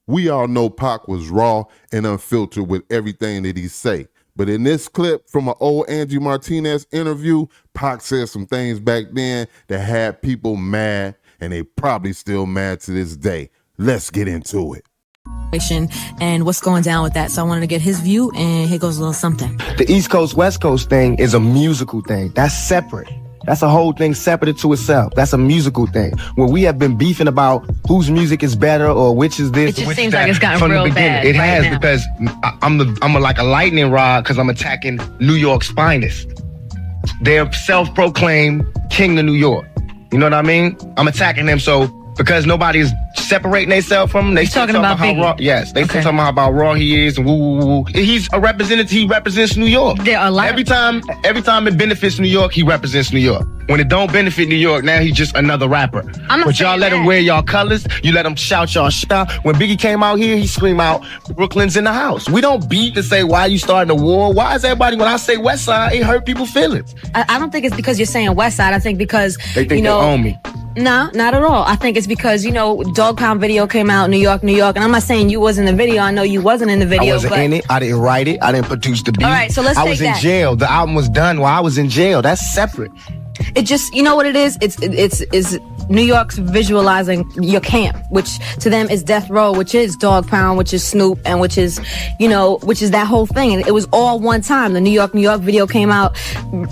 We all know Pac was raw and unfiltered with everything that he say. But in this clip from an old Angie Martinez interview, Pac said some things back then that had people mad, and they probably still mad to this day. Let's get into it. And what's going down with that. So I wanted to get his view, and here goes a little something. The East Coast, West Coast thing is a musical thing. That's separate. That's a whole thing separate to itself. That's a musical thing. When we have been beefing about whose music is better or which is this, it just which seems that, like it's gotten from real the beginning. bad. It right has now. because I'm like a lightning rod because I'm attacking New York's finest. They're self-proclaimed king of New York. You know what I mean? I'm attacking them because nobody's separating themselves from him. They still talking about how raw. Yes, they still talking about how raw he is and woo woo woo. He's a representative. He represents New York. There are a lot every time it benefits New York, he represents New York. When it don't benefit New York, now he's just another rapper. But y'all let him wear y'all colors. You let him shout y'all shout. When Biggie came out here, he screamed out, "Brooklyn's in the house." We don't beat to say why you starting a war. Why is everybody, when I say West Side, it hurt people's feelings? I don't think it's because you're saying West Side. I think because they think they own me. No, not at all. I think it's because, Dog Pound video came out, New York. And I'm not saying you was in the video. I know you wasn't in the video. I wasn't in it. I didn't write it. I didn't produce the beat. All right, so let's take that. I was in jail. The album was done while I was in jail. That's separate. It just, you know what it is? It's New York's visualizing your camp, which to them is Death Row, which is Dog Pound, which is Snoop, and which is that whole thing. And it was all one time. The New York video came out.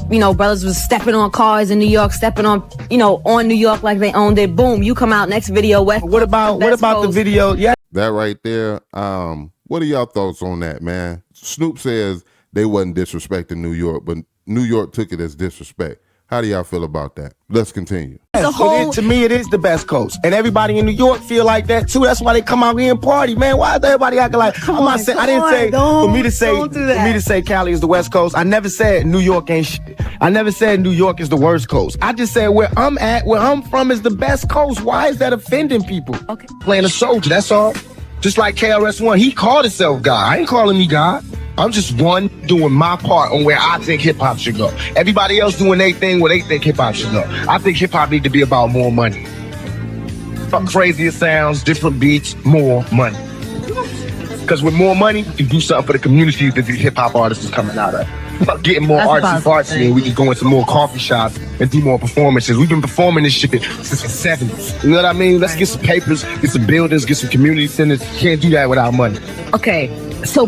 Brothers was stepping on cars in New York, stepping on New York like they owned it. Boom, you come out next video. What about the video? Yeah, that right there. What are y'all thoughts on that, man? Snoop says they wasn't disrespecting New York, but New York took it as disrespect. How do y'all feel about that? Let's continue. To me, it is the best coast. And everybody in New York feel like that, too. That's why they come out here and party, man. Why is everybody acting like... I didn't say... For me to say Cali is the West Coast, I never said New York ain't shit. I never said New York is the worst coast. I just said where I'm at, where I'm from is the best coast. Why is that offending people? Okay. Playing a soldier, that's all. Just like KRS-One, he called himself God. I ain't calling me God. I'm just doing my part on where I think hip-hop should go. Everybody else doing their thing where they think hip-hop should go. I think hip-hop need to be about more money. Crazier sounds, different beats, more money. Because with more money, you can do something for the communities that these hip-hop artists is coming out of. Getting more artsy, and we can go into more coffee shops and do more performances. We've been performing this shit since the 70s. You know what I mean? Let's get some papers, get some buildings, get some community centers. Can't do that without money. Okay,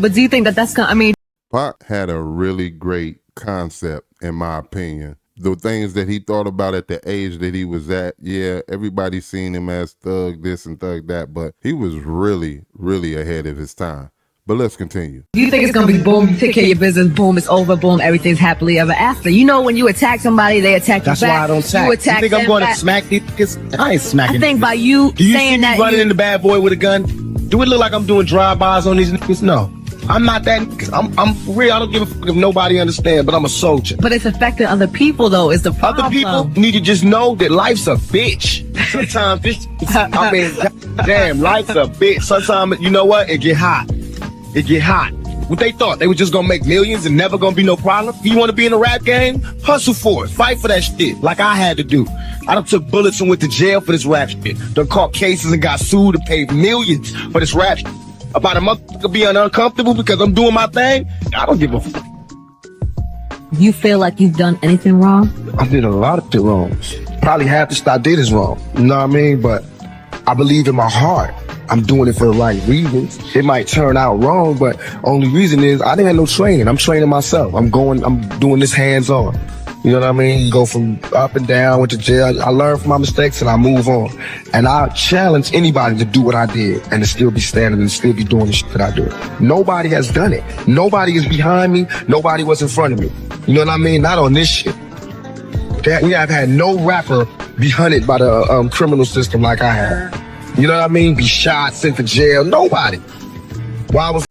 but do you think that's gonna, Pac had a really great concept, in my opinion. The things that he thought about at the age that he was at, yeah, everybody seen him as thug this and thug that, but he was really, really ahead of his time. But let's continue. You think it's going to be boom, you take care of your business, boom, it's over, boom, everything's happily ever after. When you attack somebody, they attack you back. That's why I don't attack. You attack think I'm going to back. smack these niggas? I ain't smacking. I think by you Do you saying see that me running in the bad boy with a gun? Do it look like I'm doing drive-bys on these niggas? No. I'm not that niggas. I'm real. I don't give a fuck if nobody understands, but I'm a soldier. But it's affecting other people, though, is the problem. Other people need to just know that life's a bitch. Sometimes damn, life's a bitch. Sometimes, you know what? It get hot. It get hot. What they thought? They were just gonna make millions and never gonna be no problem? You wanna be in a rap game? Hustle for it. Fight for that shit, like I had to do. I done took bullets and went to jail for this rap shit. Done caught cases and got sued and paid millions for this rap shit. About a motherfucker being uncomfortable because I'm doing my thing? I don't give a fuck. You feel like you've done anything wrong? I did a lot of shit wrong. Probably half the stuff I did is wrong. You know what I mean? But I believe in my heart I'm doing it for the right reasons. It might turn out wrong, but only reason is I didn't have no training. I'm training myself. I'm doing this hands-on. You know what I mean? You go from up and down, went to jail. I learn from my mistakes and I move on. And I challenge anybody to do what I did and to still be standing and still be doing the shit that I do. Nobody has done it. Nobody is behind me. Nobody was in front of me. You know what I mean? Not on this shit. We have had no rapper be hunted by the criminal system like I have. You know what I mean? Be shot, sent to jail. Nobody.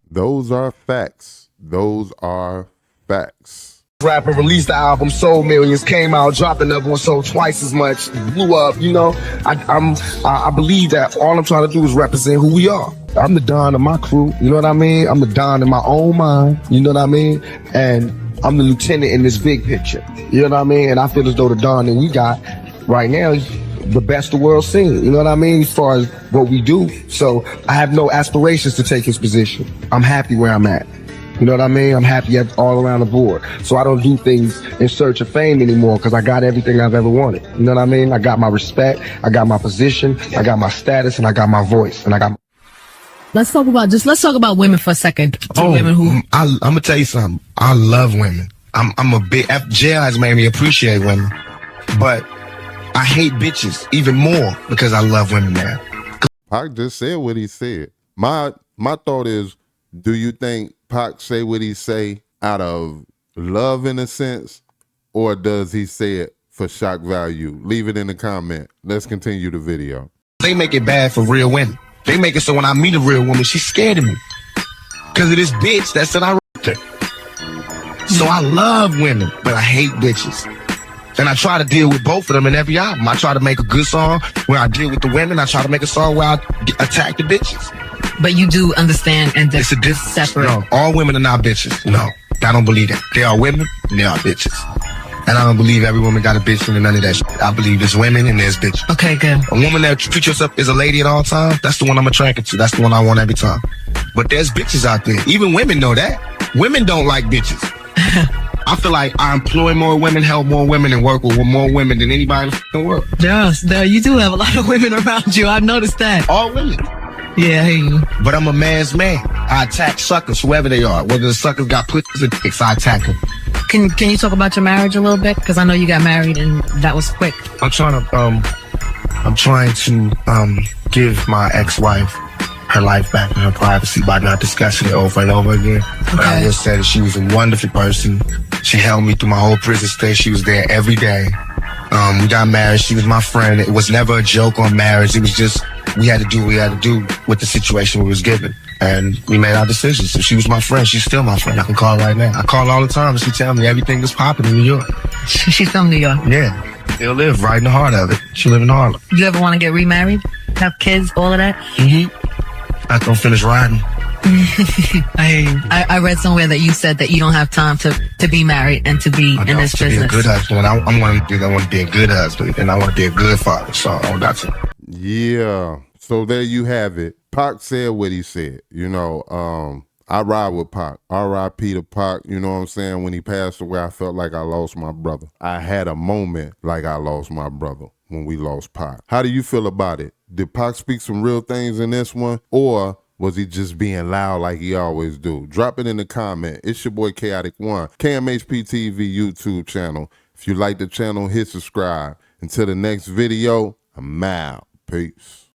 Those are facts. Those are facts. Rapper released the album, sold millions, came out, dropped another one, sold twice as much, blew up. You know, I believe that all I'm trying to do is represent who we are. I'm the Don of my crew. You know what I mean? I'm the Don in my own mind. You know what I mean? And I'm the lieutenant in this big picture. You know what I mean? And I feel as though the Don that we got right now is the best the world's seen. You know what I mean? As far as what we do. So I have no aspirations to take his position. I'm happy where I'm at. You know what I mean? I'm happy all around the board. So I don't do things in search of fame anymore because I got everything I've ever wanted. You know what I mean? I got my respect, I got my position, I got my status, and I got my voice, and I got. Let's talk about women for a second. Women who I'm gonna tell you something. I love women. I'm a big jail has made me appreciate women, but I hate bitches even more because I love women now. Pac just said what he said. My thought is, do you think Pac say what he say out of love in a sense, or does he say it for shock value? Leave it in the comment. Let's continue the video. They make it bad for real women. They make it so when I meet a real woman, she's scared of me because of this bitch that said I raped her. So I love women, but I hate bitches. And I try to deal with both of them in every album. I try to make a good song where I deal with the women. I try to make a song where I attack the bitches. But you do understand and it's a difference. Separate. No, all women are not bitches. No, I don't believe that. They are women and they are bitches. And I don't believe every woman got a bitch and none of that shit. I believe there's women and there's bitches. Okay, good. A woman that treats herself as a lady at all times, that's the one I'm attracted to. That's the one I want every time. But there's bitches out there. Even women know that. Women don't like bitches. I feel like I employ more women, help more women, and work with more women than anybody in the world. Yes, you do have a lot of women around you. I've noticed that. All women. Yeah, I hear you. But I'm a man's man. I attack suckers, whoever they are. Whether the suckers got pussies or dicks, I attack them. Can you talk about your marriage a little bit? Because I know you got married and that was quick. I'm trying to give my ex-wife her life back and her privacy by not discussing it over and over again. Okay. But I will say that she was a wonderful person. She held me through my whole prison stay. She was there every day. We got married. She was my friend. It was never a joke on marriage. It was just, we had to do what we had to do with the situation we was given. And we made our decisions. So she was my friend. She's still my friend. I can call her right now. I call her all the time and she tell me everything that's popping in New York. She's from New York? Yeah. She'll live right in the heart of it. She live in Harlem. Do you ever want to get remarried? Have kids? All of that? Mm-hmm. I can finish riding. I read somewhere that you said that you don't have time to be married and to be in this business. To be a good husband. I want to be a good husband and I want to be a good father. So that's it. Yeah. So there you have it. Pac said what he said. You know, I ride with Pac. R.I.P. to Pac. You know what I'm saying? When he passed away, I felt like I lost my brother. I had a moment like I lost my brother when we lost Pac. How do you feel about it? Did Pac speak some real things in this one? Or was he just being loud like he always do? Drop it in the comment. It's your boy Kaotic 1, KMHP TV YouTube channel. If you like the channel, hit subscribe. Until the next video, I'm out. Peace.